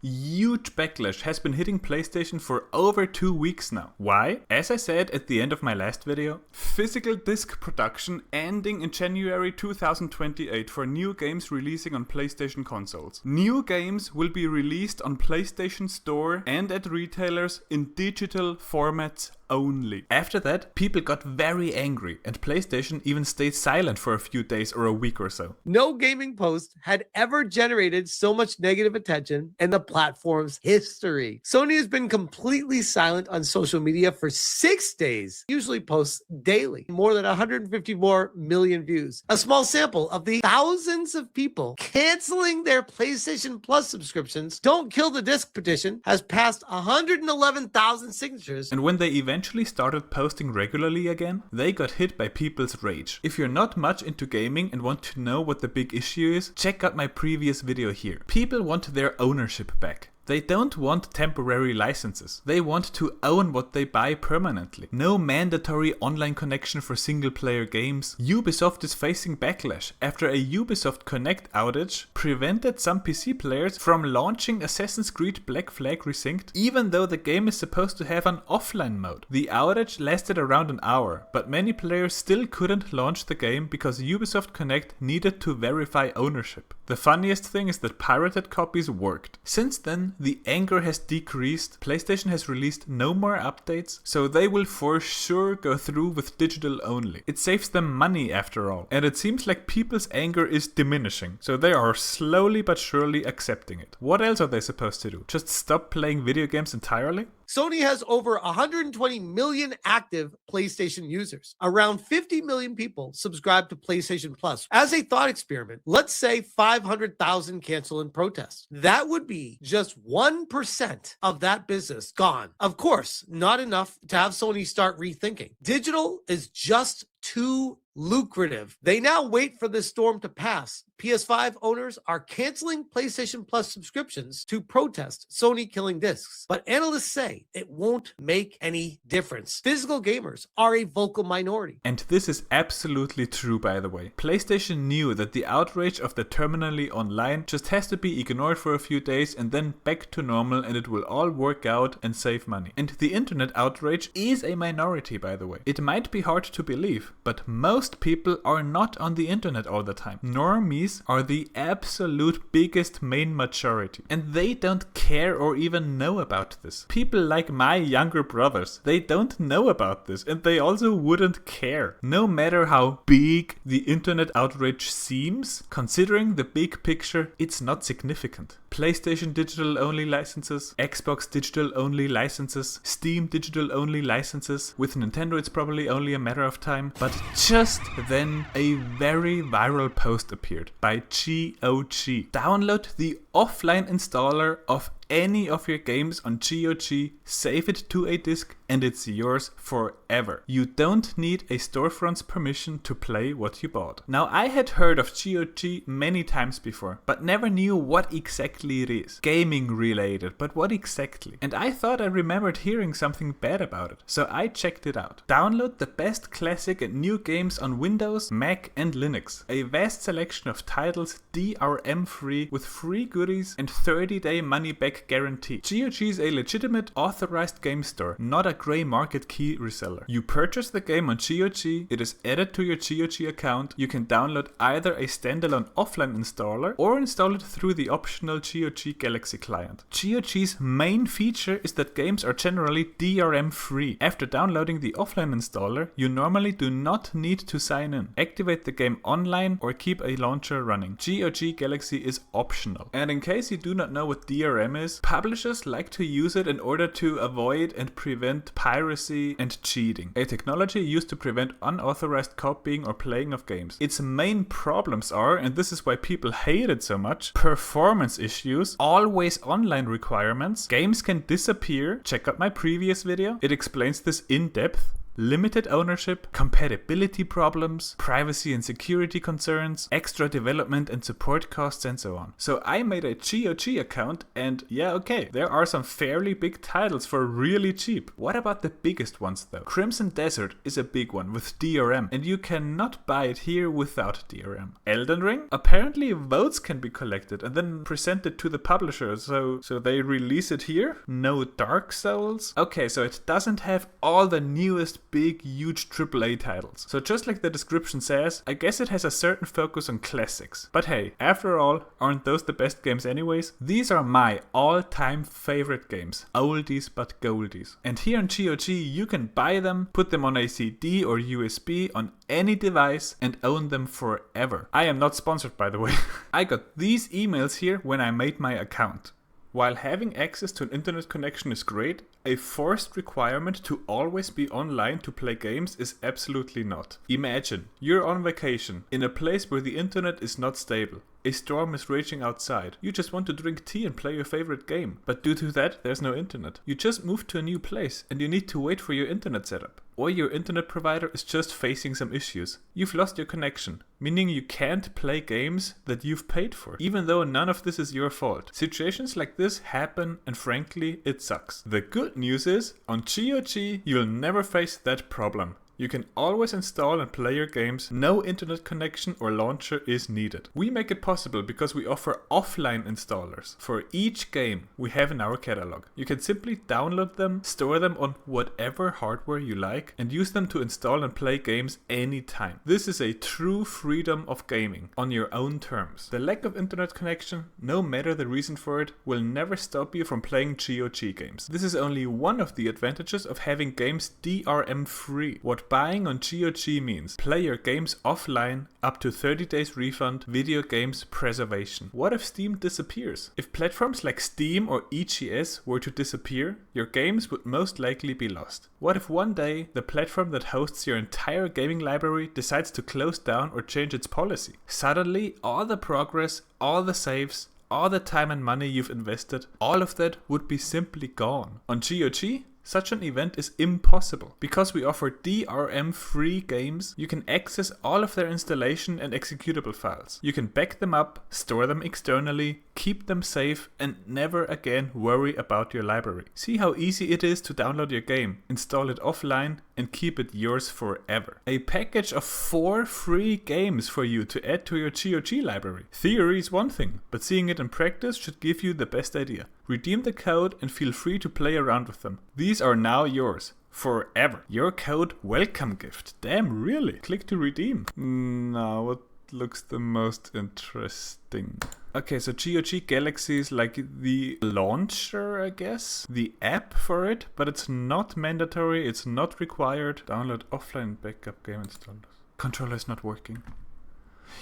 Huge backlash has been hitting PlayStation for over 2 weeks now. Why? As I said at the end of my last video, physical disc production ending in January 2028 for new games releasing on PlayStation consoles. New games will be released on PlayStation Store and at retailers in digital formats only. After that, people got very angry and PlayStation even stayed silent for a few days or a week or so. No gaming post had ever generated so much negative attention in the platform's history. Sony has been completely silent on social media for 6 days, usually posts daily, more than 154 million views. A small sample of the thousands of people canceling their PlayStation Plus subscriptions. Don't Kill the Disc petition has passed 111,000 signatures. And when they eventually started posting regularly again, they got hit by people's rage. If you're not much into gaming and want to know what the big issue is, check out my previous video here. People want their ownership back. They don't want temporary licenses. They want to own what they buy permanently. No mandatory online connection for single-player games. Ubisoft is facing backlash after a Ubisoft Connect outage prevented some PC players from launching Assassin's Creed Black Flag Resynced, even though the game is supposed to have an offline mode. The outage lasted around an hour, but many players still couldn't launch the game because Ubisoft Connect needed to verify ownership. The funniest thing is that pirated copies worked. Since then, the anger has decreased, PlayStation has released no more updates, so they will for sure go through with digital only. It saves them money after all, and it seems like people's anger is diminishing, so they are slowly but surely accepting it. What else are they supposed to do? Just stop playing video games entirely? Sony has over 120 million active PlayStation users. Around 50 million people subscribe to PlayStation Plus. As a thought experiment, let's say 500,000 cancel in protest. That would be just 1% of that business gone. Of course, not enough to have Sony start rethinking. Digital is just too lucrative. They now wait for this storm to pass. PS5 owners are canceling PlayStation Plus subscriptions to protest Sony killing discs. But analysts say it won't make any difference. Physical gamers are a vocal minority. And this is absolutely true, by the way. PlayStation knew that the outrage of the terminally online just has to be ignored for a few days and then back to normal, and it will all work out and save money. And the internet outrage is a minority, by the way. It might be hard to believe, but most people are not on the internet all the time. Normies are the absolute biggest main majority, and they don't care or even know about this. People like my younger brothers, they don't know about this, and they also wouldn't care. No matter how big the internet outrage seems, considering the big picture, it's not significant. PlayStation digital only licenses, Xbox digital only licenses, Steam digital only licenses. With Nintendo it's probably only a matter of time. But just then a very viral post appeared by GOG. Download the offline installer of any of your games on GOG, save it to a disk, and it's yours forever. You don't need a storefront's permission to play what you bought. Now, I had heard of GOG many times before, but never knew what exactly it is. Gaming related, but what exactly? And I thought I remembered hearing something bad about it, so I checked it out. Download the best classic and new games on Windows, Mac and Linux. A vast selection of titles DRM free with free goodies and 30-day money-back guarantee. GOG is a legitimate authorized game store, not a grey market key reseller. You purchase the game on GOG, it is added to your GOG account, you can download either a standalone offline installer or install it through the optional GOG Galaxy client. GOG's main feature is that games are generally DRM free. After downloading the offline installer, you normally do not need to sign in. Activate the game online or keep a launcher running. GOG Galaxy is optional. And in case you do not know what DRM is, publishers like to use it in order to avoid and prevent piracy and cheating, a technology used to prevent unauthorized copying or playing of games. Its main problems are, and this is why people hate it so much, performance issues, always online requirements, games can disappear, check out my previous video, it explains this in depth, limited ownership, compatibility problems, privacy and security concerns, extra development and support costs, and so on. So I made a GOG account, and yeah, okay, there are some fairly big titles for really cheap. What about the biggest ones though? Crimson Desert is a big one with DRM, and you cannot buy it here without DRM. Elden Ring? Apparently votes can be collected and then presented to the publisher, so they release it here? No Dark Souls? Okay, so it doesn't have all the newest big huge AAA titles. So just like the description says, I guess it has a certain focus on classics. But hey, after all, aren't those the best games anyways? These are my all-time favorite games. Oldies but goldies. And here on GOG you can buy them, put them on a CD or USB on any device and own them forever. I am not sponsored, by the way. I got these emails here when I made my account. While having access to an internet connection is great, a forced requirement to always be online to play games is absolutely not. Imagine, you're on vacation, in a place where the internet is not stable. A storm is raging outside. You just want to drink tea and play your favorite game. But due to that, there's no internet. You just moved to a new place and you need to wait for your internet setup. Or your internet provider is just facing some issues. You've lost your connection, meaning you can't play games that you've paid for, even though none of this is your fault. Situations like this happen, and frankly, it sucks. The good news is, on GOG, you'll never face that problem. You can always install and play your games. No internet connection or launcher is needed. We make it possible because we offer offline installers for each game we have in our catalog. You can simply download them, store them on whatever hardware you like, and use them to install and play games anytime. This is a true freedom of gaming on your own terms. The lack of internet connection, no matter the reason for it, will never stop you from playing GOG games. This is only one of the advantages of having games DRM free. What buying on GOG means: play your games offline, up to 30 days refund, video games preservation. What if Steam disappears? If platforms like Steam or EGS were to disappear, your games would most likely be lost. What if one day the platform that hosts your entire gaming library decides to close down or change its policy? Suddenly, all the progress, all the saves, all the time and money you've invested, all of that would be simply gone. On GOG, such an event is impossible. Because we offer DRM-free games, you can access all of their installation and executable files. You can back them up, store them externally, keep them safe, and never again worry about your library. See how easy it is to download your game, install it offline, and keep it yours forever. A package of 4 free games for you to add to your GOG library. Theory is one thing, but seeing it in practice should give you the best idea. Redeem the code and feel free to play around with them. These are now yours. Forever. Your code welcome gift. Damn, really? Click to redeem. Now, what looks the most interesting? Okay, so GOG Galaxy is like the launcher, I guess. The app for it, but it's not mandatory, it's not required. Download offline backup game installers. Controller is not working.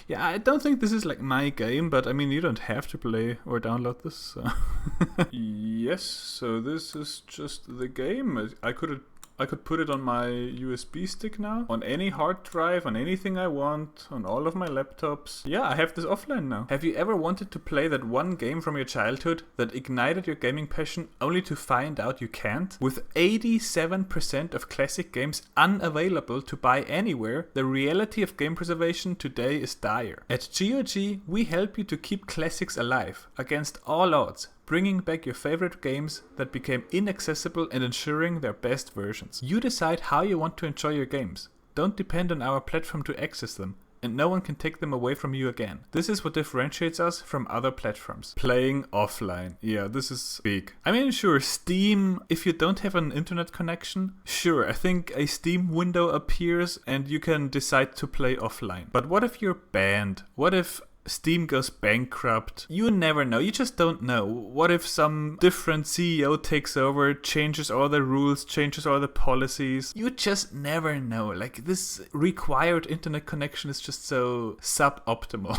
Yeah, I don't think this is like my game, but I mean, you don't have to play or download this. So. Yes, so this is just the game. I could put it on my USB stick now, on any hard drive, on anything I want, on all of my laptops. Yeah, I have this offline now. Have you ever wanted to play that one game from your childhood that ignited your gaming passion only to find out you can't? With 87% of classic games unavailable to buy anywhere, the reality of game preservation today is dire. At GOG, we help you to keep classics alive, against all odds, bringing back your favorite games that became inaccessible and ensuring their best versions. You decide how you want to enjoy your games. Don't depend on our platform to access them, and no one can take them away from you again. This is what differentiates us from other platforms. Playing offline. Yeah, this is big. I mean, sure, Steam, if you don't have an internet connection, sure, I think a Steam window appears and you can decide to play offline. But what if you're banned? What if Steam goes bankrupt? You never know. You just don't know. What if some different CEO takes over, changes all the rules, changes all the policies? You just never know. Like, this required internet connection is just so suboptimal.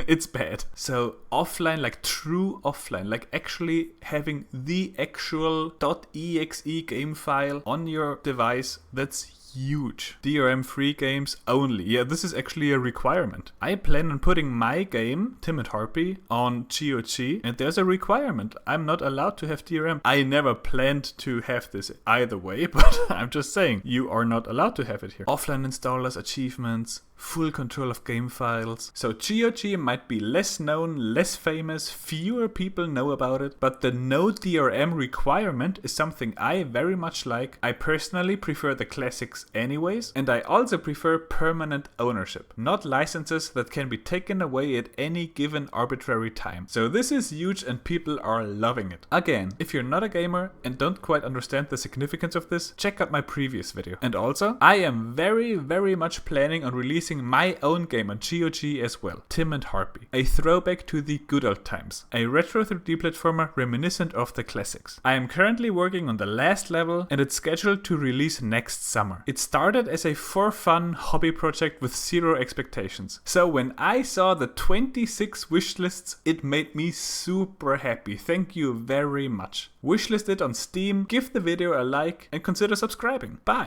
It's bad. So offline, like true offline, like actually having the actual .exe game file on your device, that's huge. DRM-free games only. Yeah, this is actually a requirement. I plan on putting my game, Timid Harpy, on GOG, and there's a requirement. I'm not allowed to have DRM. I never planned to have this either way, but I'm just saying, you are not allowed to have it here. Offline installers, achievements, full control of game files. So GOG might be less known, less famous, fewer people know about it, but the no DRM requirement is something I very much like. I personally prefer the classics anyways, and I also prefer permanent ownership, not licenses that can be taken away at any given arbitrary time. So this is huge and people are loving it. Again, if you're not a gamer and don't quite understand the significance of this, check out my previous video. And also, I am very much planning on releasing my own game on GOG as well, Timid Harpy, a throwback to the good old times, a retro 3D platformer reminiscent of the classics. I am currently working on the last level and it's scheduled to release next summer. It started as a for fun hobby project with zero expectations. So when I saw the 26 wishlists, it made me super happy. Thank you very much. Wishlist it on Steam, give the video a like and consider subscribing. Bye!